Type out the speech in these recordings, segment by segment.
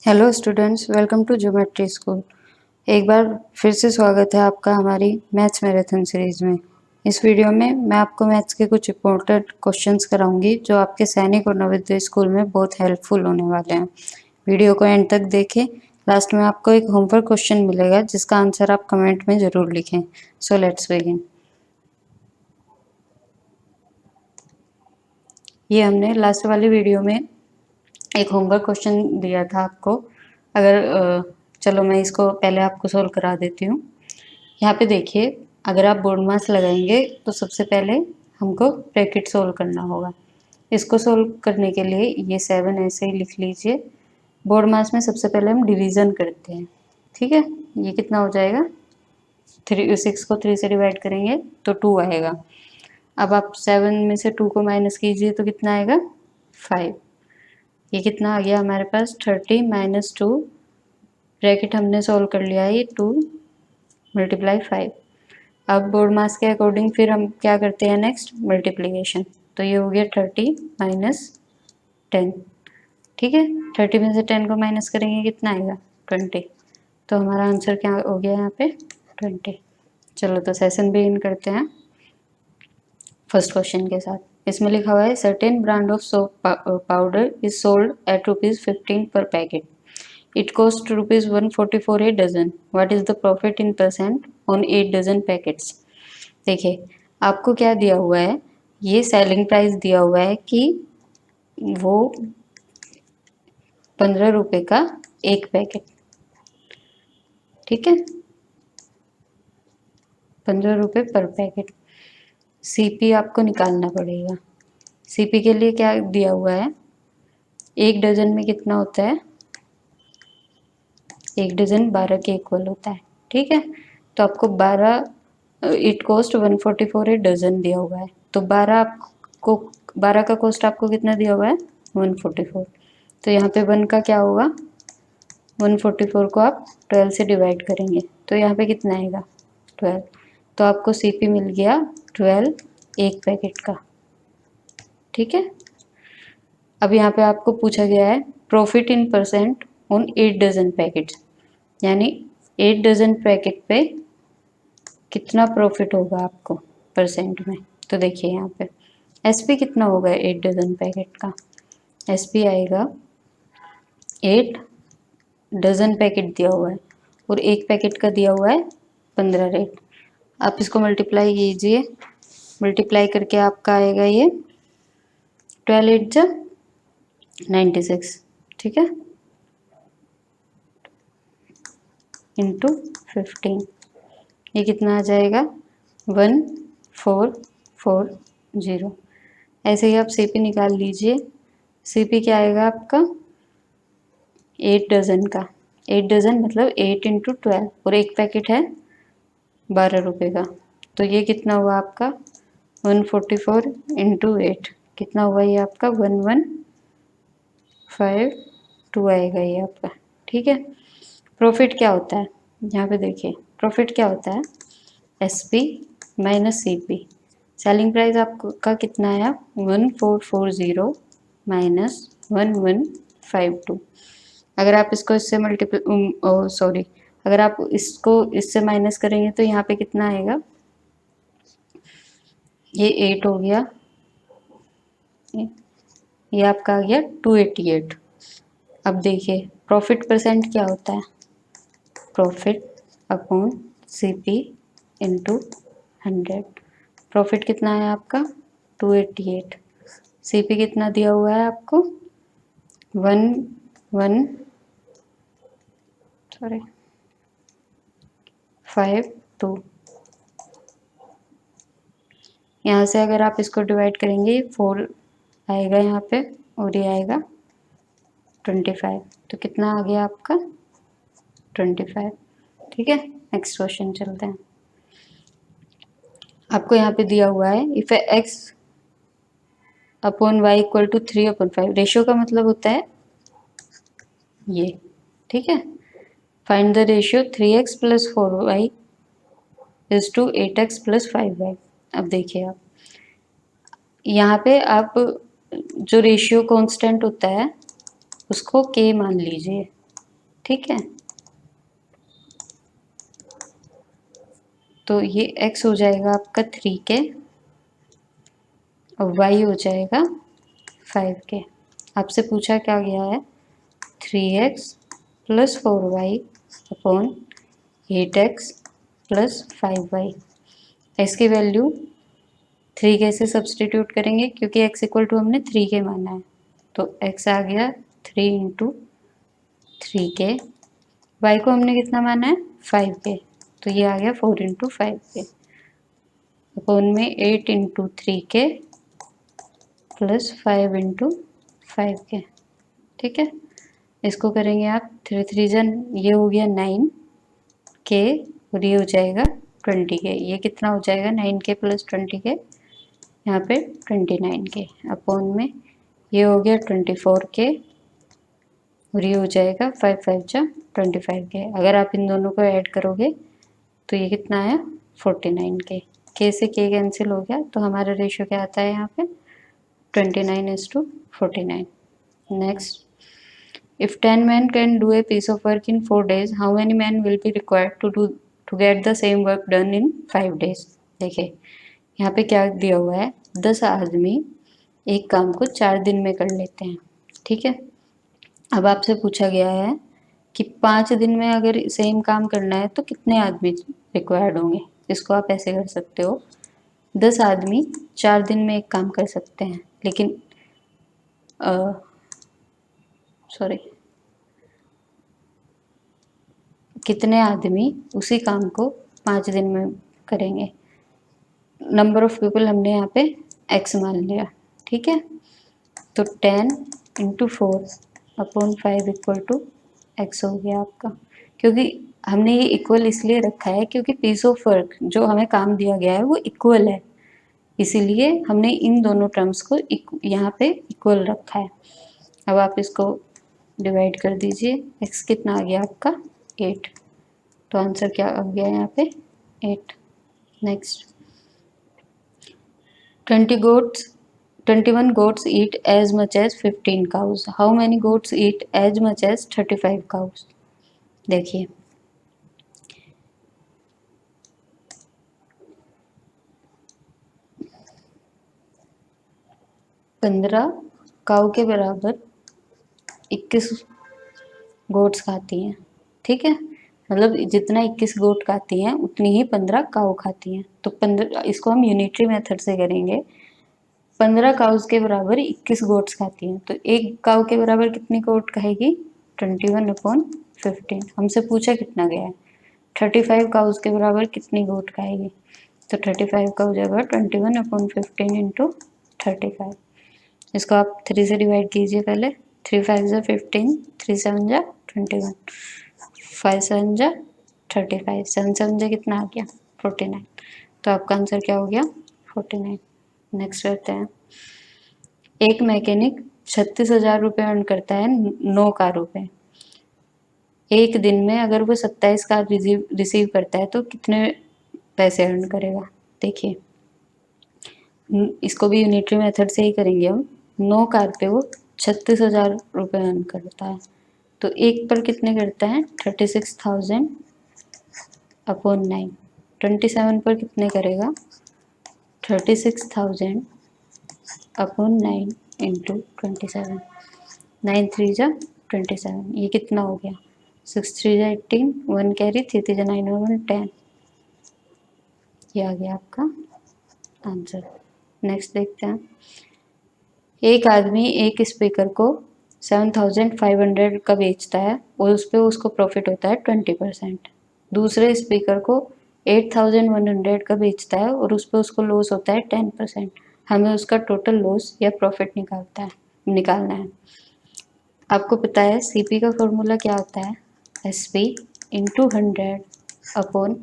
Hello students, welcome to geometry school. एक बार फिर से स्वागत है आपका हमारी मैथ्स मैराथन सीरीज में। इस वीडियो में मैं आपको मैथ्स के कुछ इंपॉर्टेंट क्वेश्चंस कराऊंगी जो आपके सैनिक और नवोदय स्कूल में बहुत हेल्पफुल होने वाले हैं। वीडियो को एंड तक देखें। लास्ट में आपको एक होमवर्क क्वेश्चन मिलेगा जिसका आंसर आप कमेंट में ज़रूर लिखें। So let's begin. ये हमने लास्ट वाली वीडियो में एक होमवर्क क्वेश्चन दिया था आपको। चलो मैं इसको पहले आपको सोल्व करा देती हूँ। यहाँ पे देखिए, अगर आप बोर्ड मास लगाएंगे तो सबसे पहले हमको ब्रैकेट सोल्व करना होगा। इसको सोल्व करने के लिए ये 7 ऐसे ही लिख लीजिए। बोर्ड मास में सबसे पहले हम डिवीज़न करते हैं, ठीक है। ये कितना हो जाएगा, 6 को 3 से डिवाइड करेंगे तो 2 आएगा। अब आप 7 में से 2 को माइनस कीजिए तो कितना आएगा, 5। ये कितना आ गया हमारे पास, 30 माइनस 2। ब्रैकेट हमने सोल्व कर लिया है, ये 2 मल्टीप्लाई 5। अब बोर्ड मास के अकॉर्डिंग फिर हम क्या करते हैं, नेक्स्ट मल्टीप्लिकेशन। तो ये हो गया 30 माइनस 10, ठीक है। 30 में से 10 को माइनस करेंगे कितना आएगा, 20। तो हमारा आंसर क्या हो गया यहाँ पे, 20। चलो तो सेशन बिगिन करते हैं फर्स्ट क्वेश्चन के साथ। इसमें लिखा हुआ है certain brand of soap powder is sold at ₹15 पर packet. It cost ₹144 a dozen. What is the profit in percent on 8 dozen packets? देखिए, आपको क्या दिया हुआ है, ये सेलिंग प्राइस दिया हुआ है कि वो 15 रुपए का एक पैकेट, ठीक है, 15 रुपए पर पैकेट। सीपी आपको निकालना पड़ेगा। सीपी के लिए क्या दिया हुआ है, एक डजन में कितना होता है, एक डजन 12 के इक्वल होता है, ठीक है। तो आपको 12, इट कॉस्ट 144 ए डजन दिया हुआ है। तो 12 का कॉस्ट आपको कितना दिया हुआ है, 144। तो यहाँ पे 1 का क्या होगा, 144 को आप 12 से डिवाइड करेंगे तो यहाँ पे कितना आएगा, 12। तो आपको सीपी मिल गया 12 एक पैकेट का, ठीक है। अब यहाँ पे आपको पूछा गया है profit in percent on 8 dozen packets, यानी 8 डजन पैकेट पे कितना प्रॉफिट होगा आपको परसेंट में। तो देखिए यहाँ पे एसपी कितना होगा 8 डजन पैकेट का, एसपी आएगा 8 डजन पैकेट दिया हुआ है और एक पैकेट का दिया हुआ है 15 रेट। आप इसको मल्टीप्लाई कीजिए, मल्टीप्लाई करके आपका आएगा ये 12 8 जा 96, ठीक है, इंटू 15। ये कितना आ जाएगा, 1440। ऐसे ही आप सीपी निकाल लीजिए। सीपी क्या आएगा आपका, 8 डजन का, 8 डजन मतलब 8 इंटू 12 और एक पैकेट है 12 रुपये का। तो ये कितना हुआ आपका, 144 इंटू 8 कितना हुआ, ये आपका 1152 आएगा ये आपका, ठीक है। प्रॉफिट क्या होता है, यहाँ पे देखिए प्रॉफिट क्या होता है, SP minus CP. Selling price आपका कितना आया, 1440 माइनस 1152। अगर आप इसको इससे अगर आप इसको इससे माइनस करेंगे तो यहाँ पे कितना आएगा, ये 8 हो गया, ये आपका आ गया 288। अब देखिए प्रॉफिट परसेंट क्या होता है, profit upon CP into 100। Profit कितना है आपका 288, सीपी कितना दिया हुआ है आपको 1152। यहाँ से अगर आप इसको डिवाइड करेंगे 4 आएगा यहाँ पे और ये आएगा 25। तो कितना आ गया आपका 25, ठीक है। नेक्स्ट क्वेश्चन चलते हैं। आपको यहाँ पे दिया हुआ है if x upon y equal to 3/5। Ratio का मतलब होता है ये, ठीक है। Find the ratio 3x plus 4y is to 8x plus 5y। अब देखिए आप यहाँ पे आप जो रेशियो कांस्टेंट होता है उसको k मान लीजिए, ठीक है। तो ये x हो जाएगा आपका 3k और y हो जाएगा 5k। आपसे पूछा क्या गया है, 3x plus 4y upon 8x plus 5y। इसकी वैल्यू 3k से सब्सटीट्यूट करेंगे क्योंकि x इक्वल टू हमने 3k माना है, तो x आ गया 3 इंटू 3k, y को हमने कितना माना है 5k, तो ये आ गया 4 इंटू 5k अपॉन में 8 into 3k plus 5 into 5k। ठीक है, इसको करेंगे आप 3 3 जन, ये हो गया 9k और ये हो जाएगा 20k। ये कितना हो जाएगा 9k प्लस 20k, यहाँ पे 29k अपॉन में ये हो गया 24k और ये हो जाएगा 5 5 जा 25k। अगर आप इन दोनों को ऐड करोगे तो ये कितना आया 49k। k से k कैंसिल हो गया, तो हमारा रेशियो क्या आता है यहाँ पे 29:49। Next, if 10 men can do a piece of work in 4 days, how many men will be required to get the same work done in 5 days? देखिए यहाँ पे क्या दिया हुआ है, 10 आदमी एक काम को 4 दिन में कर लेते हैं। ठीक है, अब आपसे पूछा गया है कि 5 दिन में अगर सेम काम करना है तो कितने आदमी रिक्वायर्ड होंगे। इसको आप ऐसे कर सकते हो, 10 आदमी 4 दिन में एक काम कर सकते हैं, लेकिन सॉरी कितने आदमी उसी काम को 5 दिन में करेंगे। नंबर ऑफ पीपल हमने यहाँ पे x मान लिया। ठीक है, तो 10 into 4 upon 5 equal to x हो गया आपका। क्योंकि हमने ये इक्वल इसलिए रखा है क्योंकि पीस ऑफ वर्क जो हमें काम दिया गया है वो इक्वल है, इसीलिए हमने इन दोनों टर्म्स को यहाँ पे इक्वल रखा है। अब आप इसको डिवाइड कर दीजिए, x कितना आ गया आपका 8, तो आंसर क्या आ गया यहाँ पे 8। Next, 21 goats eat as much as 15 cows. How many goats eat as much as 35 cows? देखिए पंद्रह काऊ के बराबर 21 गोट्स खाती हैं। ठीक है, मतलब जितना 21 गोट खाती हैं उतनी ही 15 काऊ खाती हैं। तो 15, इसको हम यूनिटरी मेथड से करेंगे। 15 काउस के बराबर 21 गोट्स खाती हैं, तो एक काऊ के बराबर कितनी गोट खाएगी 21/15। हमसे पूछा कितना गया है 35 काउस के बराबर कितनी गोट खाएगी, तो 35 का हो जाएगा 21/15 इंटू 35। इसको आप 3 से डिवाइड कीजिए पहले, 3 5 जा 15, 3 7 जा 21, 5 7 जा 35, 7 7 जा कितना आ गया 49। तो आपका आंसर क्या हो गया 49। नेक्स्ट करते हैं, एक मैकेनिक 36,000 रुपये अर्न करता है 9 कारों पे। एक दिन में अगर वो 27 कार रिसीव करता है तो कितने पैसे अर्न करेगा। देखिए इसको भी यूनिटरी मेथड से ही करेंगे हम। 9 कार पे वो 36,000 रुपये अर्न करता है, तो एक पर कितने करता है 36,000 अपॉन 9। 27 पर कितने करेगा 36,000 अपॉन 9 इंटू 27। 9 3 जा 27, ये कितना हो गया 6 3 जा 18, 1 कैरी 3 3 जा 9 और 1 10। ये आ गया आपका आंसर। नेक्स्ट देखते हैं, एक आदमी एक स्पीकर को 7,500 का बेचता है और उस पर उसको प्रॉफिट होता है 20%। दूसरे स्पीकर को 8,100 का बेचता है और उस पर उसको लॉस होता है 10%। हमें उसका टोटल लॉस या प्रॉफिट निकालना है। आपको पता है सीपी का फॉर्मूला क्या होता है, SP into 100 upon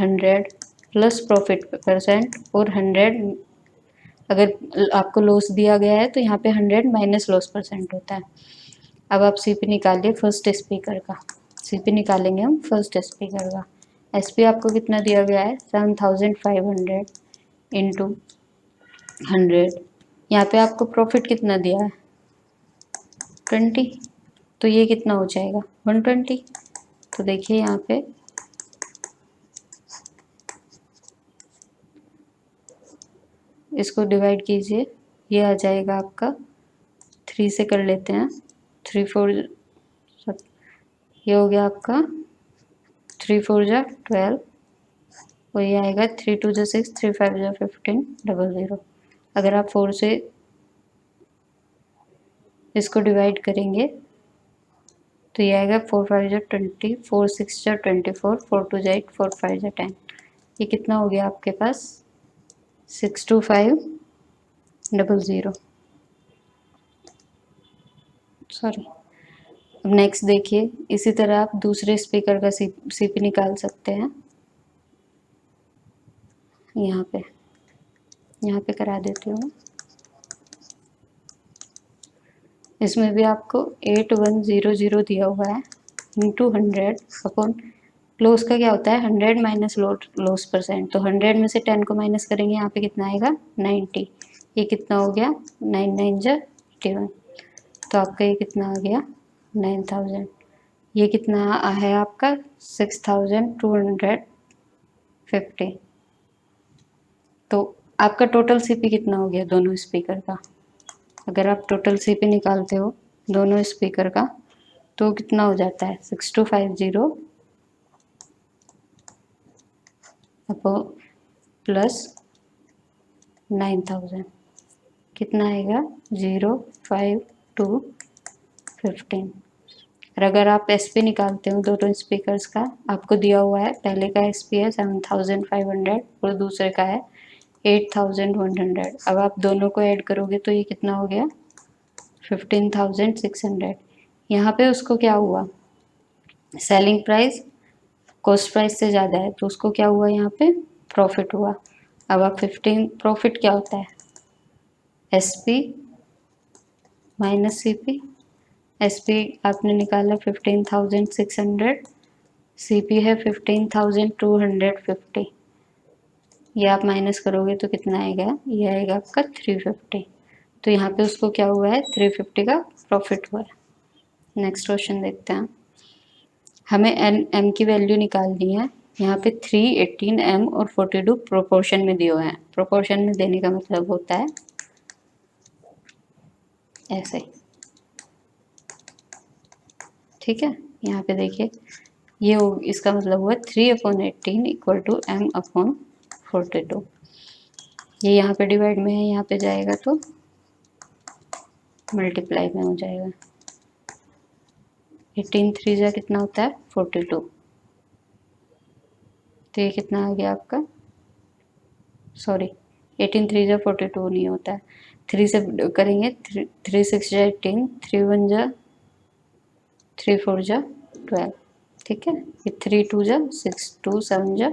100 plus profit percent और 100, अगर आपको लॉस दिया गया है तो यहाँ पे 100 माइनस लॉस परसेंट होता है। अब आप सीपी निकालिए फर्स्ट स्पीकर का, सीपी निकालेंगे हम फर्स्ट स्पीकर का। एसपी आपको कितना दिया गया है 7,500 इंटू 100, यहाँ पे आपको प्रॉफिट कितना दिया है 20, तो ये कितना हो जाएगा 120। तो देखिए यहाँ पे इसको डिवाइड कीजिए, ये आ जाएगा आपका 3 से कर लेते हैं, 3 4 ये हो गया आपका 3 4 जा 12, और ये आएगा 3 2 जा 6, 3 5 जा 15 00। अगर आप 4 से इसको डिवाइड करेंगे तो ये आएगा 4 5 जा 20, 4 6 जा 24, 4 2 जा 8, 4 5 जा 10। ये कितना हो गया आपके पास 62500। सॉरी। अब नेक्स्ट देखिए, इसी तरह आप दूसरे स्पीकर का सीपी निकाल सकते हैं। यहाँ पे करा देती हूँ। इसमें भी आपको 8100 दिया हुआ है इंटू 100 अपॉन लॉस का क्या होता है 100 माइनस लॉस परसेंट। तो 100 में से 10 को माइनस करेंगे, यहाँ पे कितना आएगा 90। ये कितना हो गया 9 9 जा 81। तो आपका ये कितना आ गया 9000। ये कितना है आपका 6250। तो आपका टोटल सीपी कितना हो गया दोनों स्पीकर का। अगर आप टोटल सीपी निकालते हो दोनों स्पीकर का तो कितना हो जाता है 6250 अपो प्लस 9000 कितना आएगा 05215। और अगर आप एसपी निकालते हो दोनों स्पीकर्स का, आपको दिया हुआ है पहले का एसपी है 7500 और दूसरे का है 8100। अब आप दोनों को ऐड करोगे तो ये कितना हो गया 15600। यहाँ पे उसको क्या हुआ सेलिंग प्राइस कॉस्ट प्राइस से ज़्यादा है तो उसको क्या हुआ यहाँ पे प्रॉफिट हुआ। अब आप 15 प्रॉफिट क्या होता है एसपी माइनस सीपी। एसपी आपने निकाला 15600, सीपी है 15250। ये आप माइनस करोगे तो कितना आएगा, ये आएगा आपका 350। तो यहाँ पे उसको क्या हुआ है 350 का प्रॉफिट हुआ है। नेक्स्ट क्वेश्चन देखते हैं। हमें एम की वैल्यू निकालनी है। यहाँ पे 3, 18, एम और 42 प्रोपोर्शन में दिए हुए हैं। प्रोपोर्शन में देने का मतलब होता है ऐसे, ठीक है। यहाँ पे देखिए ये हो, इसका मतलब हुआ 3/18 इक्वल टू एम अपॉन 42। ये यहाँ पे डिवाइड में है, यहाँ पे जाएगा तो मल्टीप्लाई में हो जाएगा। 18 3 जा कितना होता है 42। तो ये कितना आ गया आपका, सॉरी 18 3 जा 42 नहीं होता है, 3 से करेंगे 3 6 जा 18, 3 1 जा 3 4 जा 12, ठीक है। ये 3 2 जा 6, 2 7 जा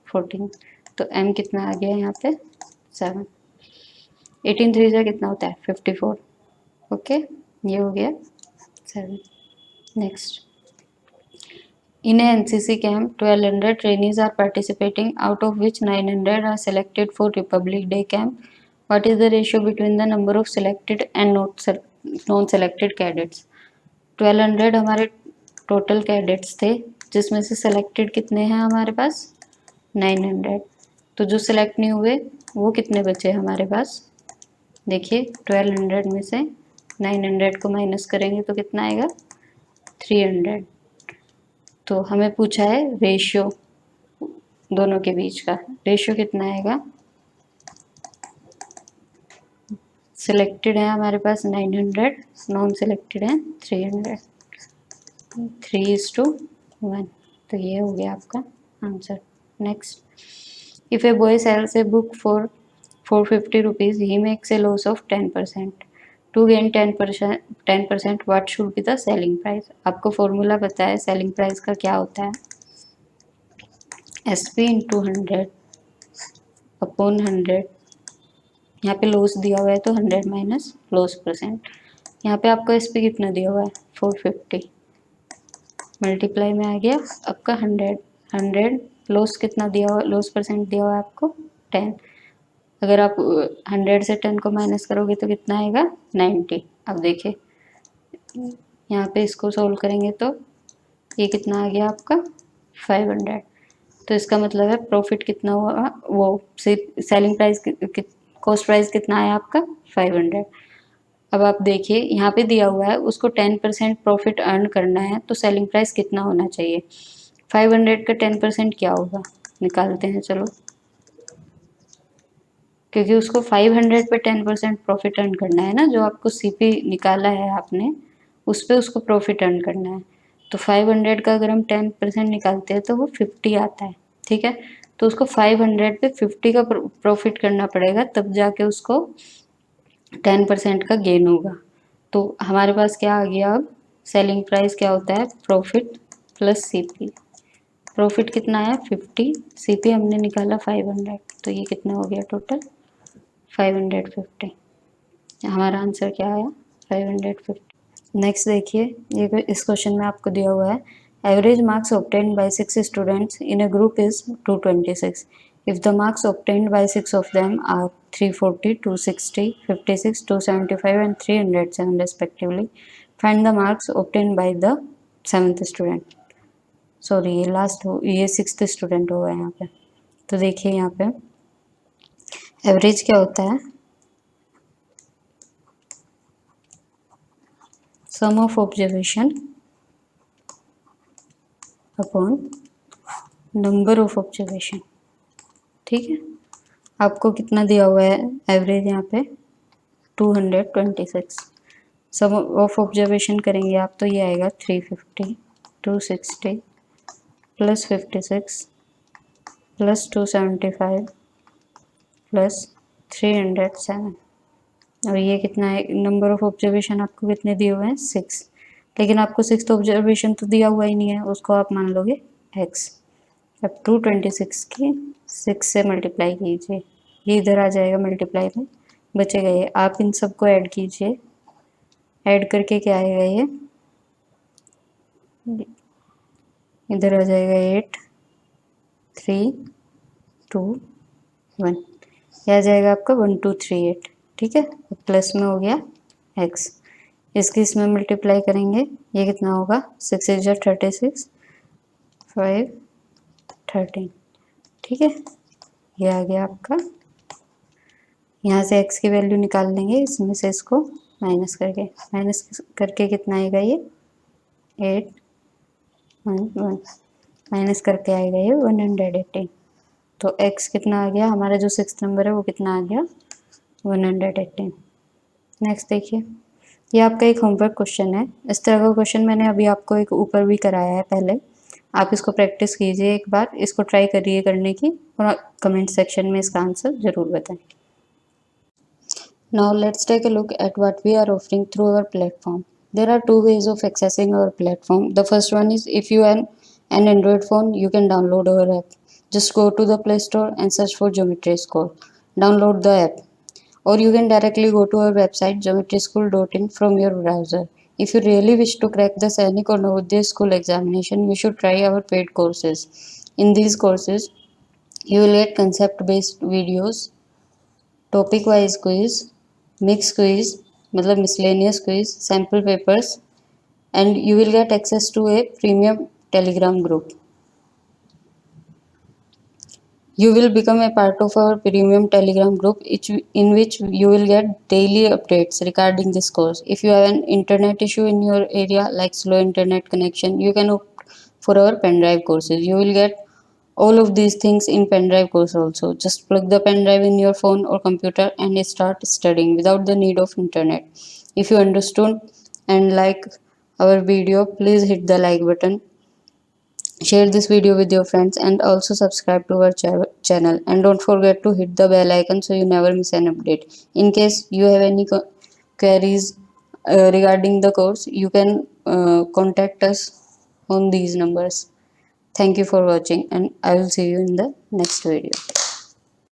14। तो m कितना आ गया यहाँ पे 7। 18 3 जा कितना होता है 54, ओके। ये हो गया 7। Next, in a NCC camp 1200 trainees are participating, out of which 900 are selected for Republic Day camp. What is the ratio between the number of selected and non-selected cadets? 1200 हमारे टोटल कैडेट्स थे, जिसमें से selected कितने हैं हमारे पास 900। तो जो select नहीं हुए वो कितने बचे हमारे पास, देखिए 1200 में से 900 को माइनस करेंगे तो कितना आएगा 300। तो हमें पूछा है रेशियो दोनों के बीच का, रेशियो कितना आएगा, सिलेक्टेड है हमारे पास 900, नॉन सिलेक्टेड है 300, 3:1। तो ये हो गया आपका answer. Next, if a boy sells a book for 450 rupees he makes a loss of 10%। To gain 10% what should be the selling price. आपको फॉर्मूला पता है सेलिंग प्राइस का क्या होता है, एस पी इंटू 100 अपॉन 100। यहाँ पे लॉस दिया हुआ है तो 100 माइनस लॉस परसेंट। यहाँ पे आपको एस पी कितना दिया हुआ है 450, मल्टीप्लाई में आ गया आपका 100। लॉस कितना दिया हुआ, लॉस परसेंट दिया हुआ है आपको 10। अगर आप 100 से 10 को माइनस करोगे तो कितना आएगा 90। अब देखिए यहाँ पे इसको सोल्व करेंगे तो ये कितना आ गया आपका 500। तो इसका मतलब है प्रॉफिट कितना हुआ, वो सेलिंग प्राइस कॉस्ट प्राइस कितना आया आपका 500। अब आप देखिए यहाँ पे दिया हुआ है उसको 10% प्रॉफिट अर्न करना है तो सेलिंग प्राइस कितना होना चाहिए। 500 का 10% क्या होगा, निकालते हैं चलो। क्योंकि उसको 500 पे 10% प्रॉफिट अर्न करना है ना, जो आपको सीपी निकाला है आपने उस पे उसको प्रॉफिट अर्न करना है। तो 500 का अगर हम 10% निकालते हैं तो वो 50 आता है, ठीक है। तो उसको 500 पे 50 का प्रॉफिट करना पड़ेगा, तब जाके उसको 10% का गेन होगा। तो हमारे पास क्या आ गया, अब सेलिंग प्राइस क्या होता है, प्रॉफिट प्लस सीपी। प्रॉफिट कितना है 50, सीपी हमने निकाला 500, तो ये कितना हो गया टोटल 550। हमारा आंसर क्या आया 550। नेक्स्ट देखिए, ये इस क्वेश्चन में आपको दिया हुआ है average marks obtained by 6 students in a group is 226 if the marks obtained by 6 of them are 340, 260, 56, 275 and 307 respectively, find the marks obtained by the 7th student। Sorry ये लास्ट हो, ये 6th स्टूडेंट होगा यहाँ पे। तो देखिए यहाँ पे एवरेज क्या होता है, sum of observation upon number of observation, ठीक है। आपको कितना दिया हुआ है एवरेज यहाँ पे 226, सम ऑफ ऑब्जर्वेशन करेंगे आप तो ये आएगा 350, 260 प्लस 56 प्लस 275 प्लस 307। और ये कितना है, नंबर ऑफ ऑब्जर्वेशन आपको कितने दिए हुए हैं 6, लेकिन आपको 6th ऑब्जर्वेशन तो दिया हुआ ही नहीं है, उसको आप मान लोगे x। अब 226 की 6 से मल्टीप्लाई कीजिए, ये इधर आ जाएगा मल्टीप्लाई में, बचेगा ये। आप इन सबको ऐड कीजिए, ऐड करके क्या आएगा ये इधर आ जाएगा 8 3 2 1, यह आ जाएगा आपका 1238, ठीक है। प्लस में हो गया x, इसकी इसमें मल्टीप्लाई करेंगे, ये कितना होगा 6 इज 36 5 13, ठीक है। ये आ गया आपका, यहाँ से x की वैल्यू निकाल लेंगे, इसमें से इसको माइनस करके कितना आएगा ये 8 1 1, माइनस करके आएगा ये 118। तो x कितना आ गया, हमारा जो 6th नंबर है वो कितना आ गया 118। नेक्स्ट देखिए, ये आपका एक होमवर्क क्वेश्चन है। इस तरह का क्वेश्चन मैंने अभी आपको एक ऊपर भी कराया है पहले, आप इसको प्रैक्टिस कीजिए एक बार, इसको ट्राई करिए करने की और कमेंट सेक्शन में इसका आंसर ज़रूर बताएं। Now let's take a look at what we are offering through our platform. There are two ways of accessing our platform. The first one is if you have an Android phone, you can download our app. Just go to the Play Store and search for Geometry School. Download the app. Or you can directly go to our website geometryschool.in from your browser. If you really wish to crack the Sainik or Navodaya school examination, you should try our paid courses. In these courses, you will get concept-based videos, topic-wise quiz, mixed quiz, मतलब miscellaneous quiz, sample papers, and you will get access to a premium Telegram group. You will become a part of our premium Telegram group in which you will get daily updates regarding this course. If you have an internet issue in your area like slow internet connection, you can opt for our pen drive courses. You will get all of these things in pen drive course also. Just plug the pen drive in your phone or computer and start studying without the need of internet. If you understood and like our video, please hit the like button. Share this video with your friends and also subscribe to our channel, and don't forget to hit the bell icon so you never miss an update. In case you have any queries regarding the course, you can contact us on these numbers. Thank you for watching and I will see you in the next video.